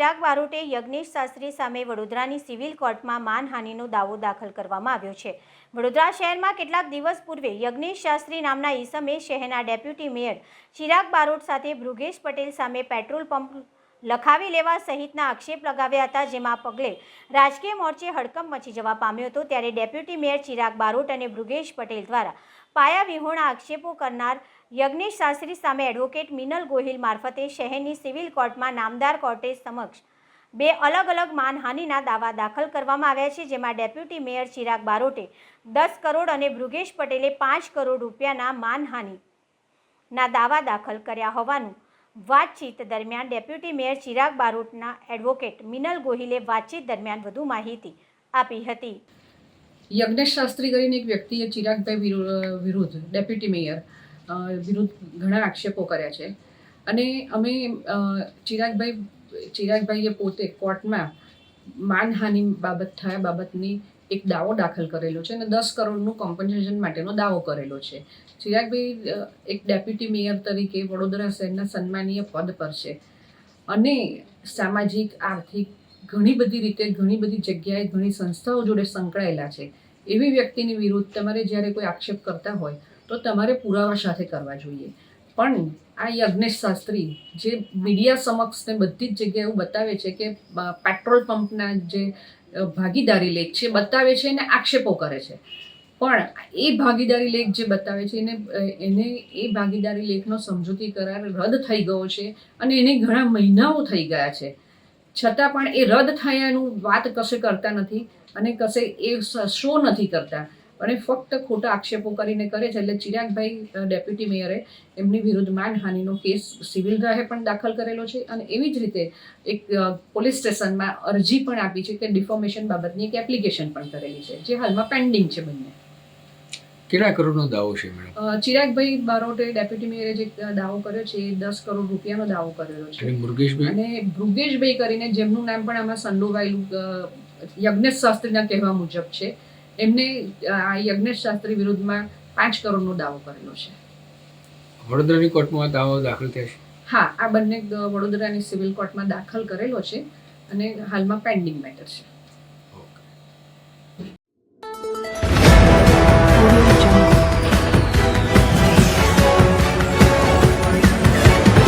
ચિરાગ બારોટે યજ્ઞેશ શાસ્ત્રી સામે વડોદરાની સિવિલ કોર્ટમાં માનહાનિનો દાવો દાખલ કરવામાં આવ્યો છે। વડોદરા શહેરમાં કેટલાક દિવસ પૂર્વે યજ્ઞેશ શાસ્ત્રી નામના ઈસમે શહેરના ડેપ્યુટી મેયર ચિરાગ બારોટ સાથે ભૃગેશ પટેલ સામે પેટ્રોલ પંપ લખાવી લેવા સહિતના આક્ષેપ લગાવ્યા હતા, જેમાં પગલે રાજકીય મોરચે હડકંપ મચી જવા પામ્યો હતો। ત્યારે ડેપ્યુટી મેયર ચિરાગ બારોટ અને ભૃગેશ પટેલ દ્વારા પાયા વિહોણા આક્ષેપો કરનાર યજ્ઞેશ શાસ્ત્રી સામે એડવોકેટ મિનલ ગોહિલ મારફતે શહેરની સિવિલ કોર્ટમાં નામદાર કોર્ટે સમક્ષ બે અલગ અલગ માનહાનિના દાવા દાખલ કરવામાં આવ્યા છે, જેમાં ડેપ્યુટી મેયર ચિરાગ બારોટે 10 કરોડ અને ભૃગેશ પટેલે 5 કરોડ રૂપિયાના માનહાનિના દાવા દાખલ કર્યા હોવાનું વાતચીત દરમિયાન ડેપ્યુટી મેયર ચિરાગ બારોટના એડવોકેટ મિનલ ગોહિલે વાતચીત દરમિયાન વધુ માહિતી આપી હતી। યજ્ઞેશ શાસ્ત્રી કરીને એક વ્યક્તિએ ચિરાગભાઈ વિરુદ્ધ ડેપ્યુટી મેયર વિરુદ્ધ ઘણા આક્ષેપો કર્યા છે અને અમે ચિરાગભાઈએ પોતે કોર્ટમાં માનહાનિ બાબતની એક દાવો દાખલ કરેલો છે અને 10 કરોડનું કોમ્પન્સેશન માટેનો દાવો કરેલો છે। ચિરાગભાઈ એક ડેપ્યુટી મેયર તરીકે વડોદરા શહેરના સન્માનીય પદ પર છે અને સામાજિક આર્થિક ઘણી બધી રીતે ઘણી બધી જગ્યાએ ઘણી સંસ્થાઓ જોડે સંકળાયેલા છે। એવી વ્યક્તિની વિરુદ્ધ તમારે જ્યારે કોઈ આક્ષેપ કરતા હોય તો તમારે પુરાવા સાથે કરવા જોઈએ, પણ આ યજ્ઞેશ શાસ્ત્રી જે મીડિયા સમક્ષ ને બધી જ જગ્યાએ એવું બતાવે છે કે પેટ્રોલ પંપના જે ભાગીદારી લેખ છે બતાવે છે અને આક્ષેપો કરે છે, પણ એ ભાગીદારી લેખ જે બતાવે છે એને એ ભાગીદારી લેખનો સમજૂતી કરાર રદ થઈ ગયો છે અને એને ઘણા મહિનાઓ થઈ ગયા છે, છતાં પણ એ રદ થયાનું વાત કશે કરતા નથી અને કશે એ શો નથી કરતા અને ફક્ત ખોટા આક્ષેપો કરીને કરે છે। એટલે ચિરાગભાઈ ડેપ્યુટી મેયરે એમની વિરુદ્ધ માનહાનિનો કેસ સિવિલ રાહે પણ દાખલ કરેલો છે અને એવી જ રીતે એક પોલીસ સ્ટેશનમાં અરજી પણ આપી છે કે ડિફોર્મેશન બાબતની એક એપ્લિકેશન પણ કરેલી છે, જે હાલમાં પેન્ડિંગ છે બંને। કેટલા કરોડનો દાવો છે મેડમ? ચિરાગભાઈ બારોટે ડેપ્યુટી મેયરે જે દાવો કર્યો છે એ 10 કરોડ રૂપિયાનો દાવો કરેલો છે અને ભૃગેશભાઈ કરીને જેમનું નામ પણ આમાં સંડોવાયેલું યજ્ઞેશ શાસ્ત્રીના કહેવા મુજબ છે, એમને આ યજ્ઞેશ શાસ્ત્રી વિરુદ્ધમાં 5 કરોડનો દાવો કરેલો છે। વડોદરાની કોર્ટમાં દાવો દાખલ થયા છે? હા, આ બંને વડોદરાની સિવિલ કોર્ટમાં દાખલ કરેલો છે અને હાલમાં પેન્ડિંગ મેટર છે।